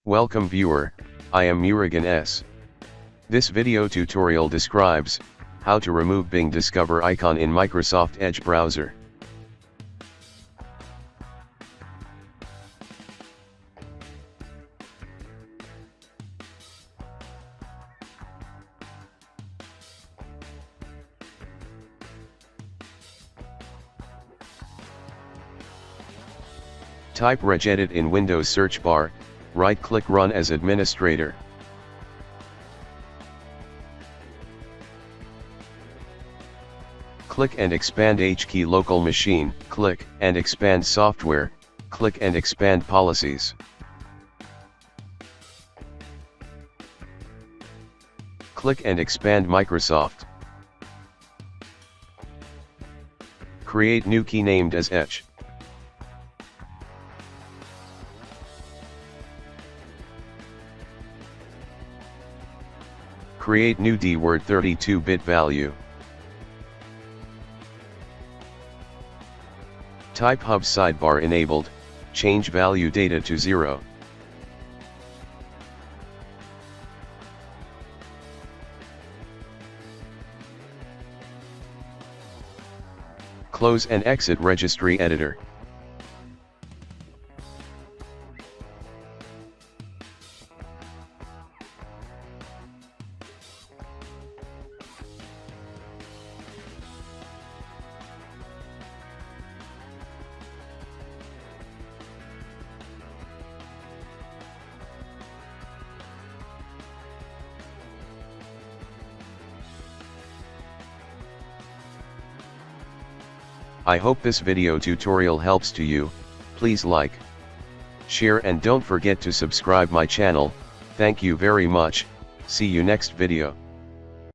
Welcome viewer, I am Murugan S. This video tutorial describes how to remove Bing Discover icon in Microsoft Edge browser. Type regedit in Windows search bar, right-click Run as administrator. Click and expand HKey local machine, click and expand software, click and expand policies. Click and expand Microsoft. Create new key named as Edge. Create new DWord 32-bit value. Type hub sidebar enabled, change value data to 0. Close and exit Registry editor. I hope this video tutorial helps to you. Please like, share and don't forget to subscribe my channel. Thank you very much. See you next video.